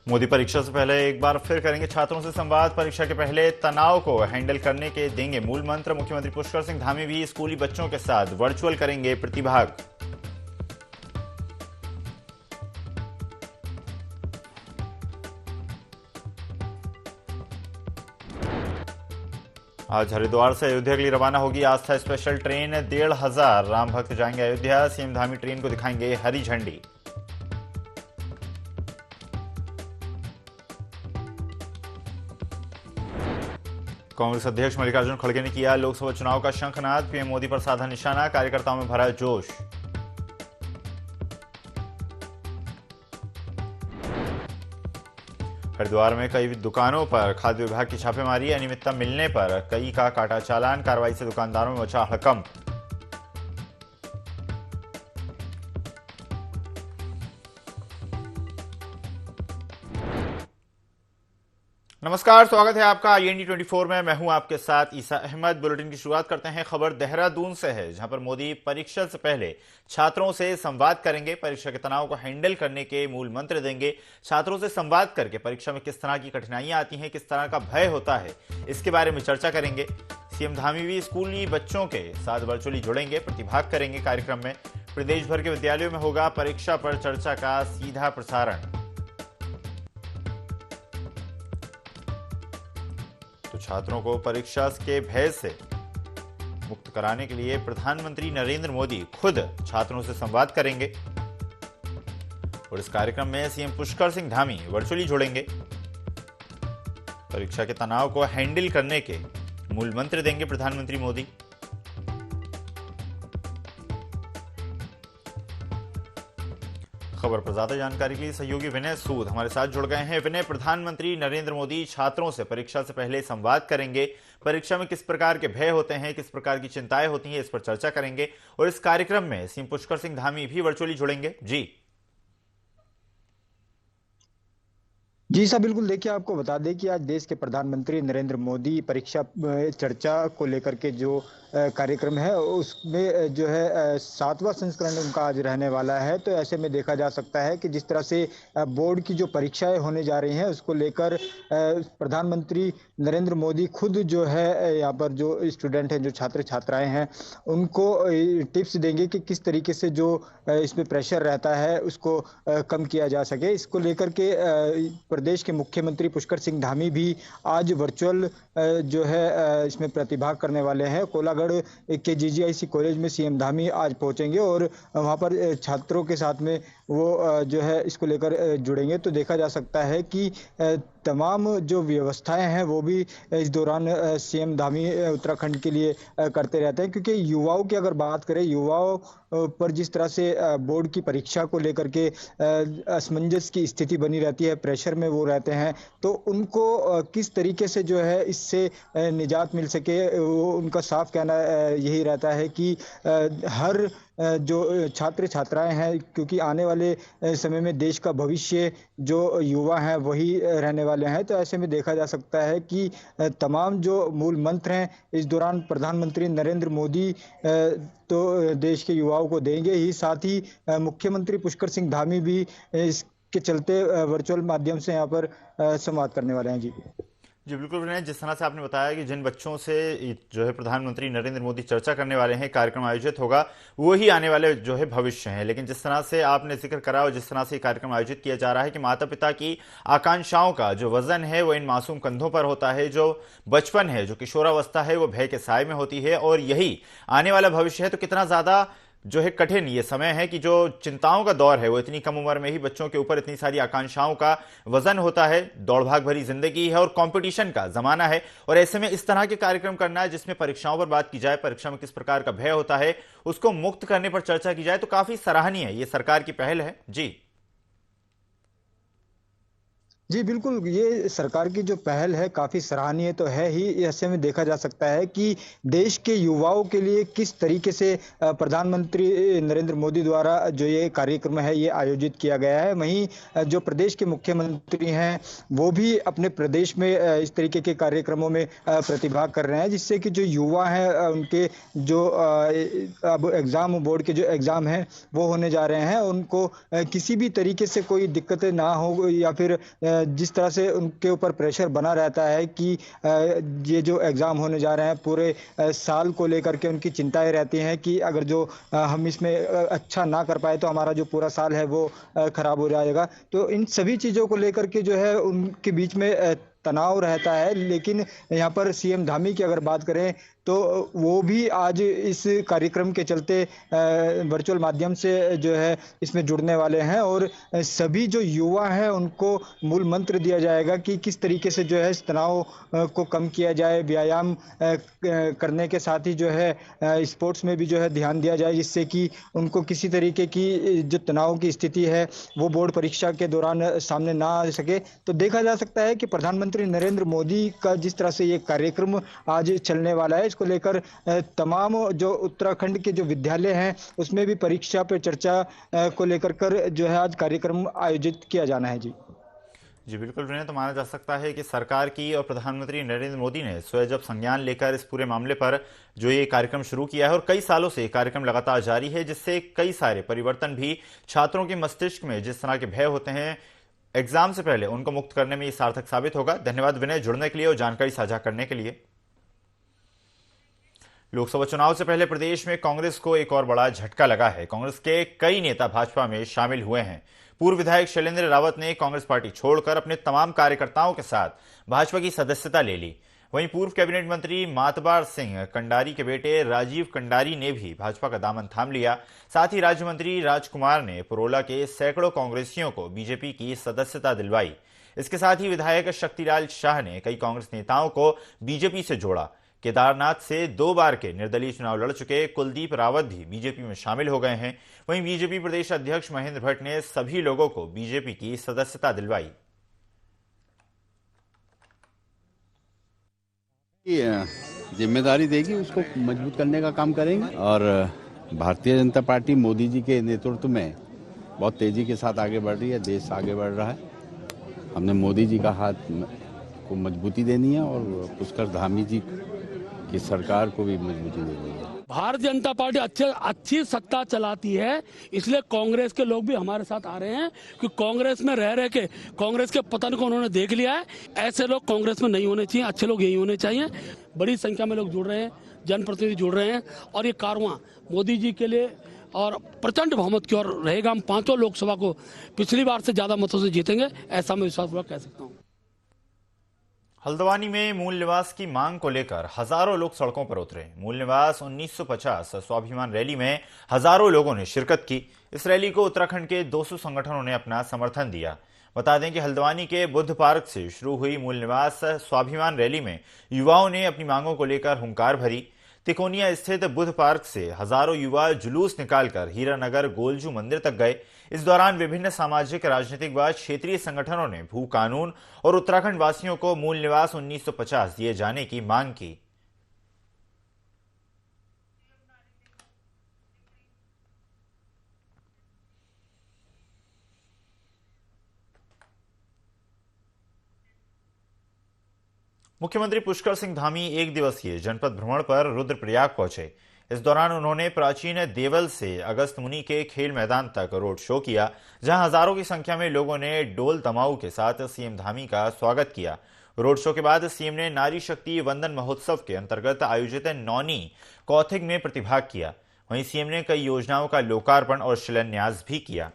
मोदी परीक्षा से पहले एक बार फिर करेंगे छात्रों से संवाद। परीक्षा के पहले तनाव को हैंडल करने के देंगे मूल मंत्र। मुख्यमंत्री पुष्कर सिंह धामी भी स्कूली बच्चों के साथ वर्चुअल करेंगे प्रतिभाग। आज हरिद्वार से अयोध्या के लिए रवाना होगी आस्था स्पेशल ट्रेन। 1,500 राम भक्त जाएंगे अयोध्या। सीएम धामी ट्रेन को दिखाएंगे हरी झंडी। कांग्रेस अध्यक्ष मल्लिकार्जुन खड़गे ने किया लोकसभा चुनाव का शंखनाद। पीएम मोदी पर साधा निशाना। कार्यकर्ताओं में भरा जोश। हरिद्वार में कई दुकानों पर खाद्य विभाग की छापेमारी। अनियमितता मिलने पर कई का काटा चालान। कार्रवाई से दुकानदारों में मचा हड़कंप। नमस्कार, स्वागत है आपका IND 24 में। मैं हूं आपके साथ ईसा अहमद। बुलेटिन की शुरुआत करते हैं। खबर देहरादून से है, जहां पर मोदी परीक्षा से पहले छात्रों से संवाद करेंगे। परीक्षा के तनाव को हैंडल करने के मूल मंत्र देंगे। छात्रों से संवाद करके परीक्षा में किस तरह की कठिनाइयां आती हैं, किस तरह का भय होता है, इसके बारे में चर्चा करेंगे। सीएम धामी भी स्कूली बच्चों के साथ वर्चुअली जुड़ेंगे, प्रतिभाग करेंगे कार्यक्रम में। प्रदेश भर के विद्यालयों में होगा परीक्षा पर चर्चा का सीधा प्रसारण। तो छात्रों को परीक्षा के भय से मुक्त कराने के लिए प्रधानमंत्री नरेंद्र मोदी खुद छात्रों से संवाद करेंगे और इस कार्यक्रम में सीएम पुष्कर सिंह धामी वर्चुअली जुड़ेंगे। परीक्षा के तनाव को हैंडल करने के मूल मंत्र देंगे प्रधानमंत्री मोदी। खबर पर ज्यादा जानकारी के लिए सहयोगी विनय सूद हमारे साथ जुड़ गए हैं। विनय, प्रधानमंत्री नरेंद्र मोदी छात्रों से परीक्षा से पहले संवाद करेंगे। परीक्षा में किस प्रकार के भय होते हैं, किस प्रकार की चिंताएं होती हैं, इस पर चर्चा करेंगे और इस कार्यक्रम में सीएम पुष्कर सिंह धामी भी वर्चुअली जुड़ेंगे। जी जी सर, बिल्कुल। देखिए, आपको बता दें कि आज देश के प्रधानमंत्री नरेंद्र मोदी परीक्षा चर्चा को लेकर के जो कार्यक्रम है उसमें जो है 7वां संस्करण उनका आज रहने वाला है। तो ऐसे में देखा जा सकता है कि जिस तरह से बोर्ड की जो परीक्षाएं होने जा रही हैं उसको लेकर प्रधानमंत्री नरेंद्र मोदी खुद जो है यहाँ पर जो स्टूडेंट हैं, जो छात्र छात्राएं हैं, उनको टिप्स देंगे कि किस तरीके से जो इसमें प्रेशर रहता है उसको कम किया जा सके। इसको लेकर के प्रदेश के मुख्यमंत्री पुष्कर सिंह धामी भी आज वर्चुअल जो है इसमें प्रतिभाग करने वाले हैं। कोलागढ़ के GGIC कॉलेज में सीएम धामी आज पहुंचेंगे और वहां पर छात्रों के साथ में वो जो है इसको लेकर जुड़ेंगे। तो देखा जा सकता है कि तमाम जो व्यवस्थाएं हैं वो भी इस दौरान सीएम धामी उत्तराखंड के लिए करते रहते हैं, क्योंकि युवाओं की अगर बात करें, युवाओं पर जिस तरह से बोर्ड की परीक्षा को लेकर के असमंजस की स्थिति बनी रहती है, प्रेशर में वो रहते हैं, तो उनको किस तरीके से जो है इससे निजात मिल सके, वो उनका साफ कहना यही रहता है कि हर जो छात्र छात्राएं हैं, क्योंकि आने वाले समय में देश का भविष्य जो युवा हैं वही रहने वाले हैं। तो ऐसे में देखा जा सकता है कि तमाम जो मूल मंत्र हैं इस दौरान प्रधानमंत्री नरेंद्र मोदी तो देश के युवाओं को देंगे ही, साथ ही मुख्यमंत्री पुष्कर सिंह धामी भी इसके चलते वर्चुअल माध्यम से यहाँ पर संवाद करने वाले हैं। जी जी बिल्कुल विनय, जिस तरह से आपने बताया कि जिन बच्चों से जो है प्रधानमंत्री नरेंद्र मोदी चर्चा करने वाले हैं, कार्यक्रम आयोजित होगा, वो ही आने वाले जो है भविष्य हैं। लेकिन जिस तरह से आपने जिक्र करा और जिस तरह से कार्यक्रम आयोजित किया जा रहा है कि माता पिता की आकांक्षाओं का जो वजन है वो इन मासूम कंधों पर होता है, जो बचपन है, जो किशोरावस्था है, वो भय के साए में होती है और यही आने वाला भविष्य है। तो कितना ज्यादा जो है कठिन ये समय है कि जो चिंताओं का दौर है वो इतनी कम उम्र में ही बच्चों के ऊपर इतनी सारी आकांक्षाओं का वजन होता है। दौड़ भाग भरी जिंदगी है और कंपटीशन का जमाना है और ऐसे में इस तरह के कार्यक्रम करना है जिसमें परीक्षाओं पर बात की जाए, परीक्षा में किस प्रकार का भय होता है उसको मुक्त करने पर चर्चा की जाए, तो काफी सराहनीय है, ये सरकार की पहल है। जी जी, बिल्कुल, ये सरकार की जो पहल है काफ़ी सराहनीय तो है ही। ऐसे में देखा जा सकता है कि देश के युवाओं के लिए किस तरीके से प्रधानमंत्री नरेंद्र मोदी द्वारा जो ये कार्यक्रम है ये आयोजित किया गया है। वहीं जो प्रदेश के मुख्यमंत्री हैं, वो भी अपने प्रदेश में इस तरीके के कार्यक्रमों में प्रतिभाग कर रहे हैं, जिससे कि जो युवा हैं उनके जो अब एग्ज़ाम बोर्ड के जो एग्ज़ाम हैं, वो होने जा रहे हैं। उनको किसी भी तरीके से कोई दिक्कतें ना हो या फिर जिस तरह से उनके ऊपर प्रेशर बना रहता है कि ये जो एग्ज़ाम होने जा रहे हैं पूरे साल को लेकर के उनकी चिंताएं रहती हैं कि अगर जो हम इसमें अच्छा ना कर पाए तो हमारा जो पूरा साल है वो खराब हो जाएगा। तो इन सभी चीज़ों को लेकर के जो है उनके बीच में तनाव रहता है। लेकिन यहाँ पर सीएम धामी की अगर बात करें तो वो भी आज इस कार्यक्रम के चलते वर्चुअल माध्यम से जो है इसमें जुड़ने वाले हैं और सभी जो युवा हैं उनको मूल मंत्र दिया जाएगा कि किस तरीके से जो है इस तनाव को कम किया जाए। व्यायाम करने के साथ ही जो है स्पोर्ट्स में भी जो है ध्यान दिया जाए, जिससे कि उनको किसी तरीके की जो तनाव की स्थिति है वो बोर्ड परीक्षा के दौरान सामने ना आ सके। तो देखा जा सकता है कि प्रधानमंत्री नरेंद्र मोदी का जिस तरह से ये कार्यक्रम आज चलने वाला है, इसको लेकर तमाम जो उत्तराखंड के जो विद्यालय हैं उसमें भी परीक्षा पे चर्चा को लेकर कर जो है आज कार्यक्रम आयोजित किया जाना है। जी जी बिल्कुल विनय, तो माना जा सकता है कि सरकार की और प्रधानमंत्री नरेंद्र मोदी ने स्वयं जब संज्ञान लेकर इस पूरे मामले पर जो ये कार्यक्रम शुरू किया है और कई सालों से ये कार्यक्रम लगातार जारी है, जिससे कई सारे परिवर्तन भी छात्रों के मस्तिष्क में जिस तरह के भय होते हैं एग्जाम से पहले उनको मुक्त करने में ये सार्थक साबित होगा। धन्यवाद विनय, जुड़ने के लिए और जानकारी साझा करने के लिए। लोकसभा चुनाव से पहले प्रदेश में कांग्रेस को एक और बड़ा झटका लगा है। कांग्रेस के कई नेता भाजपा में शामिल हुए हैं। पूर्व विधायक शैलेंद्र रावत ने कांग्रेस पार्टी छोड़कर अपने तमाम कार्यकर्ताओं के साथ भाजपा की सदस्यता ले ली। वहीं पूर्व कैबिनेट मंत्री मातबार सिंह कंडारी के बेटे राजीव कंडारी ने भी भाजपा का दामन थाम लिया। साथ ही राज्य मंत्री राजकुमार ने पुरोला के सैकड़ों कांग्रेसियों को बीजेपी की सदस्यता दिलवाई। इसके साथ ही विधायक शक्तिलाल शाह ने कई कांग्रेस नेताओं को बीजेपी से जोड़ा। केदारनाथ से 2 बार के निर्दलीय चुनाव लड़ चुके कुलदीप रावत भी बीजेपी में शामिल हो गए हैं। वहीं बीजेपी प्रदेश अध्यक्ष महेंद्र भट्ट ने सभी लोगों को बीजेपी की सदस्यता दिलवाई। जिम्मेदारी देगी, उसको मजबूत करने का काम करेंगे और भारतीय जनता पार्टी मोदी जी के नेतृत्व में बहुत तेजी के साथ आगे बढ़ रही है। देश आगे बढ़ रहा है। हमने मोदी जी का हाथ को मजबूती देनी है और पुष्कर धामी जी की सरकार को भी मजबूती देनी है। भारतीय जनता पार्टी अच्छी सत्ता चलाती है, इसलिए कांग्रेस के लोग भी हमारे साथ आ रहे हैं कि कांग्रेस में रह के कांग्रेस के पतन को उन्होंने देख लिया है। ऐसे लोग कांग्रेस में नहीं होने चाहिए, अच्छे लोग यही होने चाहिए। बड़ी संख्या में लोग जुड़ रहे हैं, जनप्रतिनिधि जुड़ रहे हैं और ये कारवां मोदी जी के लिए और प्रचंड बहुमत की ओर रहेगा। हम 5 लोकसभा को पिछली बार से ज्यादा मतों से जीतेंगे, ऐसा मैं विश्वासपूर्वक कह सकता हूँ। हल्द्वानी में मूल निवास की मांग को लेकर हजारों लोग सड़कों पर उतरे। मूल निवास 1950 स्वाभिमान रैली में हजारों लोगों ने शिरकत की। इस रैली को उत्तराखंड के 200 संगठनों ने अपना समर्थन दिया। बता दें कि हल्द्वानी के बुद्ध पार्क से शुरू हुई मूल निवास स्वाभिमान रैली में युवाओं ने अपनी मांगों को लेकर हुंकार भरी। तिकोनिया स्थित बुद्ध पार्क से हजारों युवा जुलूस निकालकर हीरानगर गोलजू मंदिर तक गए। इस दौरान विभिन्न सामाजिक, राजनीतिक व क्षेत्रीय संगठनों ने भू कानून और उत्तराखंड वासियों को मूल निवास 1950 दिए जाने की मांग की। मुख्यमंत्री पुष्कर सिंह धामी 1 दिवसीय जनपद भ्रमण पर रुद्रप्रयाग पहुंचे। इस दौरान उन्होंने प्राचीन देवल से अगस्त मुनि के खेल मैदान तक रोड शो किया, जहां हजारों की संख्या में लोगों ने डोल तमाऊ के साथ सीएम धामी का स्वागत किया। रोड शो के बाद सीएम ने नारी शक्ति वंदन महोत्सव के अंतर्गत आयोजित नौनी कौथिग में प्रतिभाग किया। वहीं सीएम ने कई योजनाओं का लोकार्पण और शिलान्यास भी किया।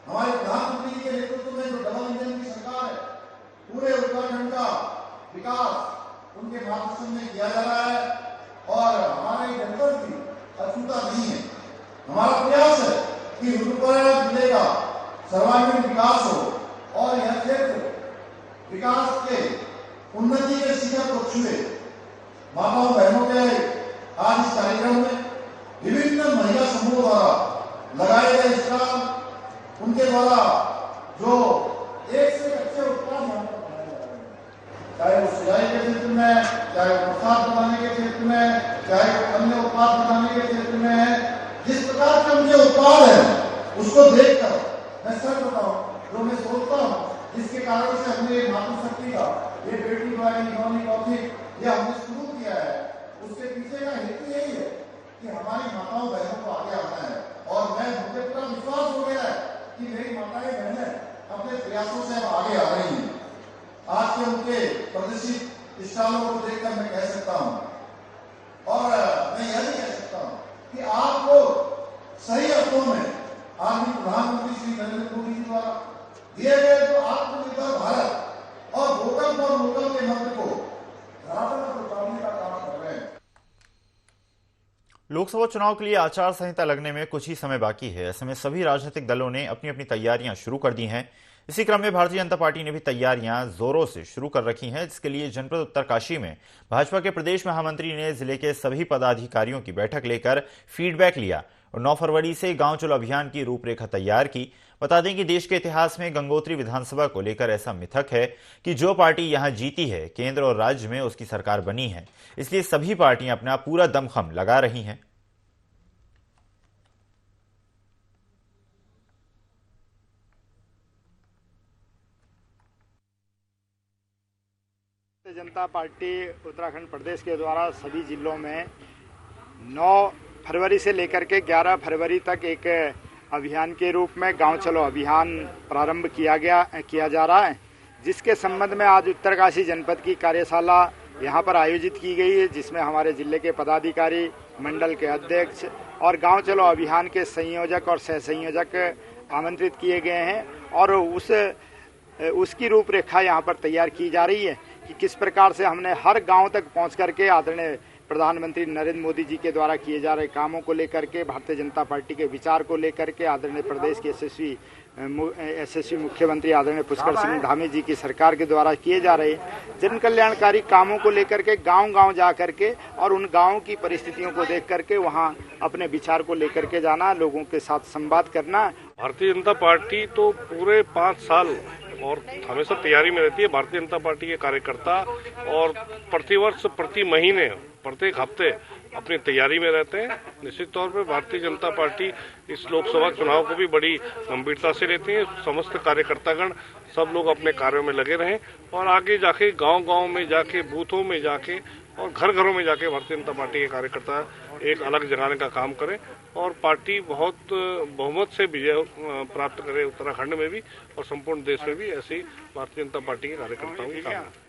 हमारे प्रधानमंत्री के नेतृत्व में जो डबल इंजन की सरकार है, पूरे उत्तराखंड का विकास उनके मार्गदर्शन में किया जा रहा है और हमारे जनपद की अछूता नहीं है। हमारा प्रयास है कि रुद्रप्रयाग जिले का सर्वांगीण विकास हो और यह क्षेत्र विकास के उन्नति के शिखर को छुए। माताओं बहनों के आज इस कार्यक्रम में विभिन्न चाहे वो प्रसाद बनाने के क्षेत्र में है, चाहे वो अन्य उत्पाद बनाने के क्षेत्र में है। जिस प्रकार के उनके उत्पाद है उसको देखकर मैं सच बताऊं, जो मैं सोचता हूँ जिसके कारण से हमने मातृशक्ति का ये बेटी बचाओ इकोनॉमी टॉपिक ये हमने शुरू किया है, उसके पीछे का हेतु यही है कि हमारी माताओं बहनों को आगे आना है। और मुझे पूरा विश्वास हो गया है कि मेरी माताएं बहनें अपने प्रयासों से अब आगे आ रही हैं। आज के उनके प्रदर्शित स्टालों को देखकर मैं कह सकता हूं, और मैं यह भी कह सकता हूं कि आपको सही अर्थों में आदरणीय प्रधानमंत्री श्री नरेंद्र मोदी जी द्वारा दिए गए जो आत्मनिर्भर भारत और वोकल फॉर लोकल के मंत्र को धरातल पर उतारने का काम कर रहे हैं। लोकसभा चुनाव के लिए आचार संहिता लगने में कुछ ही समय बाकी है। ऐसे में सभी राजनीतिक दलों ने अपनी अपनी तैयारियां शुरू कर दी हैं। इसी क्रम में भारतीय जनता पार्टी ने भी तैयारियां जोरों से शुरू कर रखी हैं, जिसके लिए जनपद उत्तरकाशी में भाजपा के प्रदेश महामंत्री ने जिले के सभी पदाधिकारियों की बैठक लेकर फीडबैक लिया और 9 फरवरी से गांव चलो अभियान की रूपरेखा तैयार की। बता दें कि देश के इतिहास में गंगोत्री विधानसभा को लेकर ऐसा मिथक है कि जो पार्टी यहां जीती है, केंद्र और राज्य में उसकी सरकार बनी है। इसलिए सभी पार्टियां अपना पूरा दमखम लगा रही हैं। जनता पार्टी उत्तराखंड प्रदेश के द्वारा सभी जिलों में 9 फरवरी से लेकर के 11 फरवरी तक एक अभियान के रूप में गांव चलो अभियान प्रारंभ किया जा रहा है, जिसके संबंध में आज उत्तरकाशी जनपद की कार्यशाला यहां पर आयोजित की गई है, जिसमें हमारे जिले के पदाधिकारी, मंडल के अध्यक्ष और गांव चलो अभियान के संयोजक और सह संयोजक आमंत्रित किए गए हैं। और उसकी रूपरेखा यहां पर तैयार की जा रही है कि किस प्रकार से हमने हर गांव तक पहुंच करके आदरणीय प्रधानमंत्री नरेंद्र मोदी जी के द्वारा किए जा रहे कामों को लेकर के, भारतीय जनता पार्टी के विचार को लेकर के, आदरणीय प्रदेश के यशस्वी मुख्यमंत्री आदरणीय पुष्कर सिंह धामी जी की सरकार के द्वारा किए जा रहे जन कल्याणकारी कामों को लेकर के गांव-गांव जा करके और उन गांव की परिस्थितियों को देख करके वहां अपने विचार को लेकर के जाना, लोगों के साथ संवाद करना। भारतीय जनता पार्टी तो पूरे 5 साल और हमेशा तैयारी में रहती है। भारतीय जनता पार्टी के कार्यकर्ता और प्रतिवर्ष, प्रति महीने, प्रत्येक हफ्ते अपनी तैयारी में रहते हैं। निश्चित तौर पर भारतीय जनता पार्टी इस लोकसभा चुनाव को भी बड़ी गंभीरता से लेती है। समस्त कार्यकर्तागण सब लोग अपने कार्यों में लगे रहें और आगे जाके गांव-गांव में जाके, बूथों में जाके और घर-घरों में जाके भारतीय जनता पार्टी के कार्यकर्ता एक अलग जगाने का काम करें और पार्टी बहुत बहुमत से विजय प्राप्त करे उत्तराखंड में भी और संपूर्ण देश में भी। ऐसी भारतीय जनता पार्टी के कार्यकर्ताओं की काम है।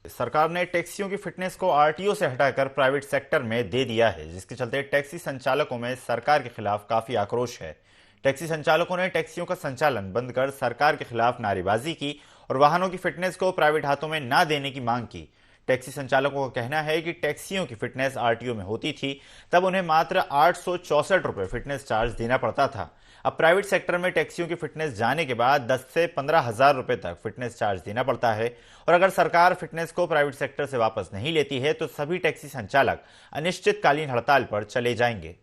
सरकार ने टैक्सियों की फिटनेस को आरटीओ से हटाकर प्राइवेट सेक्टर में दे दिया है, जिसके चलते टैक्सी संचालकों में सरकार के खिलाफ काफी आक्रोश है। टैक्सी संचालकों ने टैक्सियों का संचालन बंद कर सरकार के खिलाफ नारेबाजी की और वाहनों की फिटनेस को प्राइवेट हाथों में न देने की मांग की। टैक्सी संचालकों का कहना है कि टैक्सियों की फिटनेस आरटीओ में होती थी तब उन्हें मात्र 864 रुपये फिटनेस चार्ज देना पड़ता था। अब प्राइवेट सेक्टर में टैक्सियों की फिटनेस जाने के बाद 10 से 15 हजार रुपए तक फिटनेस चार्ज देना पड़ता है और अगर सरकार फिटनेस को प्राइवेट सेक्टर से वापस नहीं लेती है तो सभी टैक्सी संचालक अनिश्चितकालीन हड़ताल पर चले जाएंगे।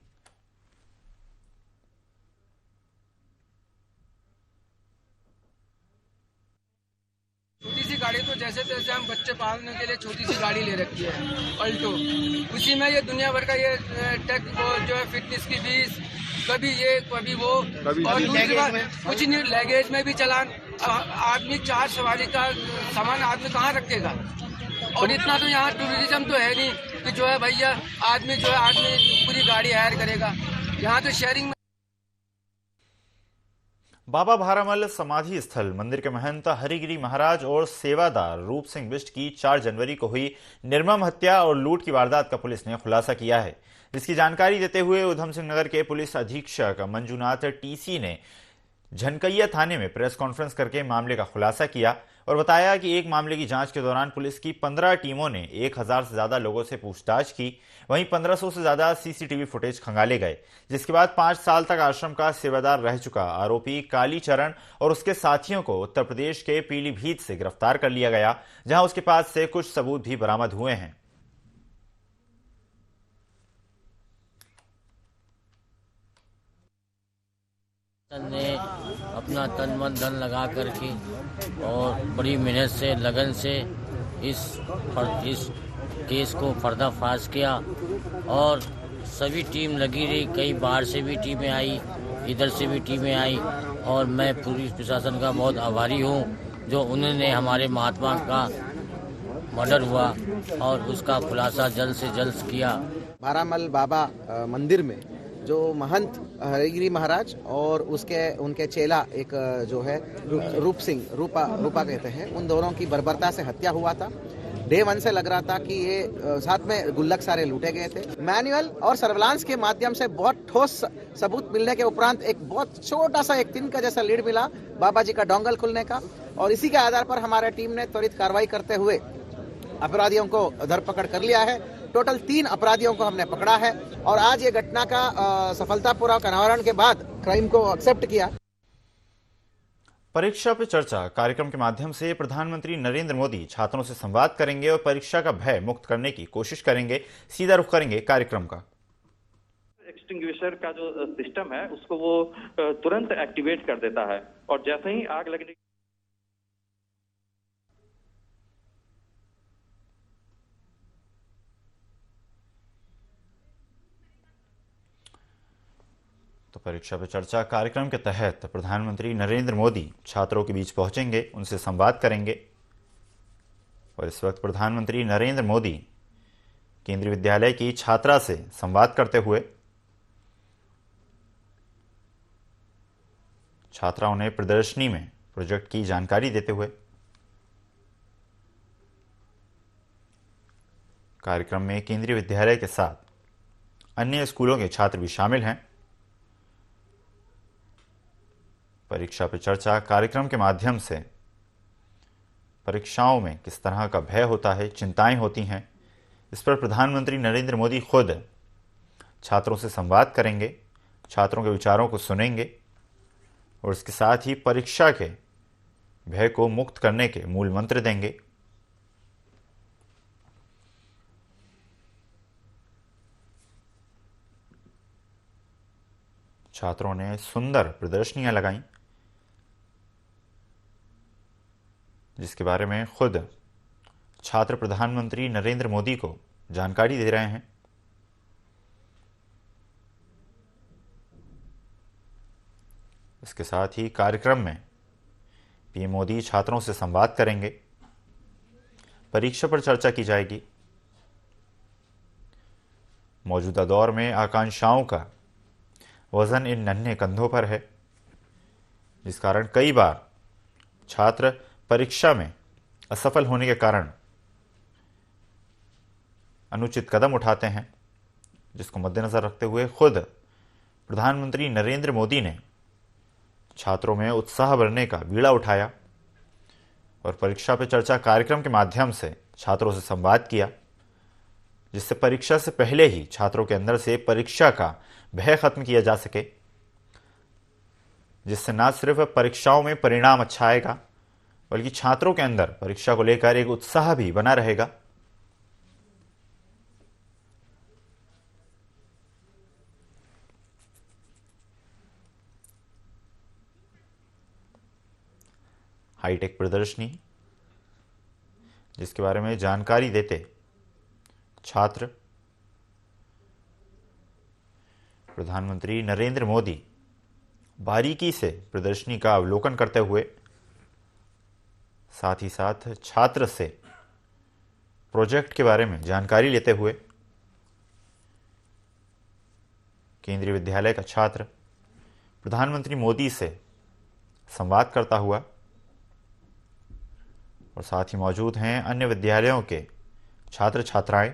छोटी सी गाड़ी तो जैसे तैसे हम बच्चे पालने के लिए छोटी सी गाड़ी ले रखी है अल्टो, उसी में ये दुनिया भर का ये टैक्स जो है फिटनेस की फीस, कभी ये कभी वो, और दूसरी बात कुछ नहीं, लगेज में भी चालान। आदमी 4 सवारी का सामान आदमी कहाँ रखेगा? और इतना तो यहाँ टूरिज्म तो है नहीं कि जो है भैया आदमी पूरी गाड़ी हायर करेगा। यहाँ तो शेयरिंग में। बाबा भारामल समाधि स्थल मंदिर के महंत हरिगिरी महाराज और सेवादार रूप सिंह बिष्ट की 4 जनवरी को हुई निर्मम हत्या और लूट की वारदात का पुलिस ने खुलासा किया है। इसकी जानकारी देते हुए उधम सिंह नगर के पुलिस अधीक्षक मंजूनाथ टीसी ने झनकैया थाने में प्रेस कॉन्फ्रेंस करके मामले का खुलासा किया और बताया कि एक मामले की जांच के दौरान पुलिस की 15 टीमों ने 1000 से ज्यादा लोगों से पूछताछ की। वहीं 1500 से ज्यादा सीसीटीवी फुटेज खंगाले गए, जिसके बाद 5 साल तक आश्रम का सेवादार रह चुका आरोपी कालीचरण और उसके साथियों को उत्तर प्रदेश के पीलीभीत से गिरफ्तार कर लिया गया, जहां उसके पास से कुछ सबूत भी बरामद हुए हैं। ने अपना तन मन धन लगा करके और बड़ी मेहनत से, लगन से इस केस को पर्दाफाश किया और सभी टीम लगी रही, कई बाहर से भी टीमें आई, इधर से भी टीमें आई और मैं पुलिस प्रशासन का बहुत आभारी हूँ जो उन्होंने हमारे महात्मा का मर्डर हुआ और उसका खुलासा जल्द से जल्द किया। बारामल बाबा मंदिर में जो महंत हरिगिरी महाराज और उनके चेला एक जो है रूपा कहते हैं, उन दोनों की बर्बरता से हत्या हुआ था। डे 1 से लग रहा था कि ये साथ में गुल्लक सारे लूटे गए थे। मैनुअल और सर्विलांस के माध्यम से बहुत ठोस सबूत मिलने के उपरांत एक बहुत छोटा सा एक तिनका जैसा लीड मिला बाबा जी का डोंगल खुलने का, और इसी के आधार पर हमारे टीम ने त्वरित कार्रवाई करते हुए अपराधियों को धरपकड़ कर लिया है। टोटल 3 अपराधियों को हमने पकड़ा है और आज ये घटना का सफलतापूर्वक अनावरण के बाद क्राइम को एक्सेप्ट किया। परीक्षा पे चर्चा कार्यक्रम के माध्यम से प्रधानमंत्री नरेंद्र मोदी छात्रों से संवाद करेंगे और परीक्षा का भय मुक्त करने की कोशिश करेंगे। सीधा रुख करेंगे कार्यक्रम का। एक्सटिंग्विशर का जो सिस्टम है उसको वो तुरंत एक्टिवेट कर देता है और जैसे ही आग लगने तो परीक्षा पे चर्चा कार्यक्रम के तहत प्रधानमंत्री नरेंद्र मोदी छात्रों के बीच पहुंचेंगे, उनसे संवाद करेंगे। और इस वक्त प्रधानमंत्री नरेंद्र मोदी केंद्रीय विद्यालय की छात्रा से संवाद करते हुए छात्राओं ने प्रदर्शनी में प्रोजेक्ट की जानकारी देते हुए कार्यक्रम में केंद्रीय विद्यालय के साथ अन्य स्कूलों के छात्र भी शामिल हैं। परीक्षा पे चर्चा कार्यक्रम के माध्यम से परीक्षाओं में किस तरह का भय होता है, चिंताएं होती हैं, इस पर प्रधानमंत्री नरेंद्र मोदी खुद छात्रों से संवाद करेंगे, छात्रों के विचारों को सुनेंगे और इसके साथ ही परीक्षा के भय को मुक्त करने के मूल मंत्र देंगे। छात्रों ने सुंदर प्रदर्शनियां लगाईं, जिसके बारे में खुद छात्र प्रधानमंत्री नरेंद्र मोदी को जानकारी दे रहे हैं। इसके साथ ही कार्यक्रम में पीएम मोदी छात्रों से संवाद करेंगे, परीक्षा पर चर्चा की जाएगी। मौजूदा दौर में आकांक्षाओं का वजन इन नन्हे कंधों पर है, जिस कारण कई बार छात्र परीक्षा में असफल होने के कारण अनुचित कदम उठाते हैं, जिसको मद्देनजर रखते हुए खुद प्रधानमंत्री नरेंद्र मोदी ने छात्रों में उत्साह भरने का बीड़ा उठाया और परीक्षा पे चर्चा कार्यक्रम के माध्यम से छात्रों से संवाद किया, जिससे परीक्षा से पहले ही छात्रों के अंदर से परीक्षा का भय खत्म किया जा सके, जिससे न सिर्फ परीक्षाओं में परिणाम अच्छा आएगा बल्कि छात्रों के अंदर परीक्षा को लेकर एक उत्साह भी बना रहेगा। हाईटेक प्रदर्शनी, जिसके बारे में जानकारी देते छात्र प्रधानमंत्री नरेंद्र मोदी बारीकी से प्रदर्शनी का अवलोकन करते हुए साथ ही साथ छात्र से प्रोजेक्ट के बारे में जानकारी लेते हुए केंद्रीय विद्यालय का छात्र प्रधानमंत्री मोदी से संवाद करता हुआ और साथ ही मौजूद हैं अन्य विद्यालयों के छात्र छात्राएं।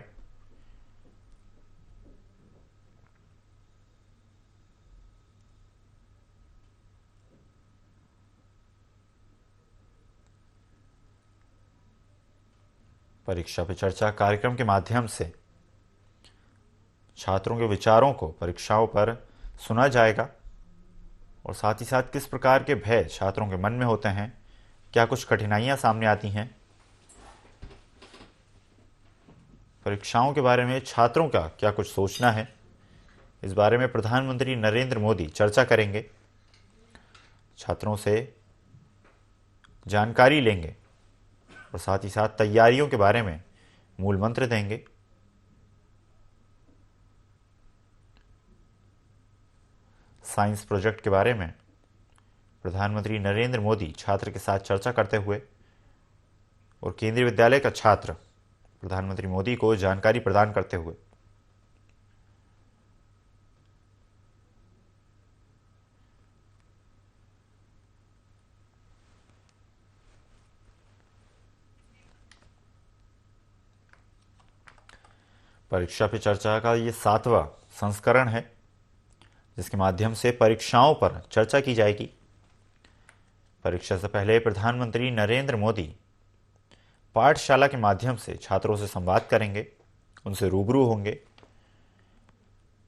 परीक्षा पे चर्चा कार्यक्रम के माध्यम से छात्रों के विचारों को परीक्षाओं पर सुना जाएगा और साथ ही साथ किस प्रकार के भय छात्रों के मन में होते हैं, क्या कुछ कठिनाइयां सामने आती हैं, परीक्षाओं के बारे में छात्रों का क्या कुछ सोचना है, इस बारे में प्रधानमंत्री नरेंद्र मोदी चर्चा करेंगे, छात्रों से जानकारी लेंगे और साथ ही साथ तैयारियों के बारे में मूल मंत्र देंगे। साइंस प्रोजेक्ट के बारे में प्रधानमंत्री नरेंद्र मोदी छात्र के साथ चर्चा करते हुए और केंद्रीय विद्यालय का छात्र प्रधानमंत्री मोदी को जानकारी प्रदान करते हुए परीक्षा पे चर्चा का ये 7वां संस्करण है, जिसके माध्यम से परीक्षाओं पर चर्चा की जाएगी। परीक्षा से पहले प्रधानमंत्री नरेंद्र मोदी पाठशाला के माध्यम से छात्रों से संवाद करेंगे, उनसे रूबरू होंगे।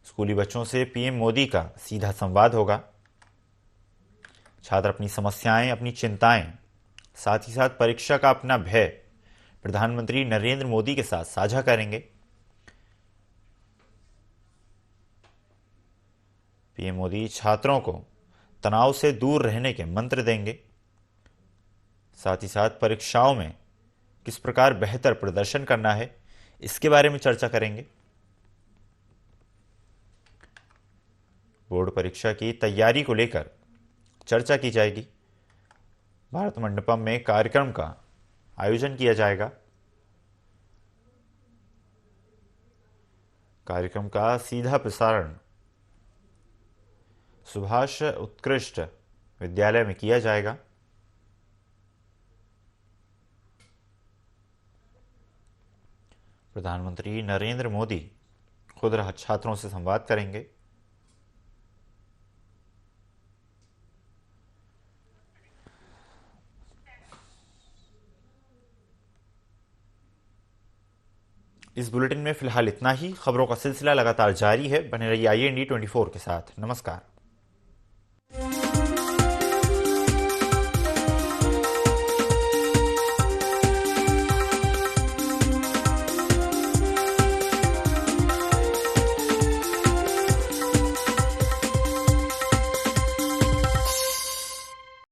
स्कूली बच्चों से पीएम मोदी का सीधा संवाद होगा। छात्र अपनी समस्याएं, अपनी चिंताएं, साथ ही साथ परीक्षा का अपना भय प्रधानमंत्री नरेंद्र मोदी के साथ साझा करेंगे। पीएम मोदी छात्रों को तनाव से दूर रहने के मंत्र देंगे। साथ ही साथ परीक्षाओं में किस प्रकार बेहतर प्रदर्शन करना है, इसके बारे में चर्चा करेंगे। बोर्ड परीक्षा की तैयारी को लेकर चर्चा की जाएगी। भारत मंडपम में कार्यक्रम का आयोजन किया जाएगा। कार्यक्रम का सीधा प्रसारण सुभाष उत्कृष्ट विद्यालय में किया जाएगा। प्रधानमंत्री नरेंद्र मोदी खुद छात्रों से संवाद करेंगे। इस बुलेटिन में फिलहाल इतना ही। खबरों का सिलसिला लगातार जारी है। बने रहिए IND 24 के साथ। नमस्कार।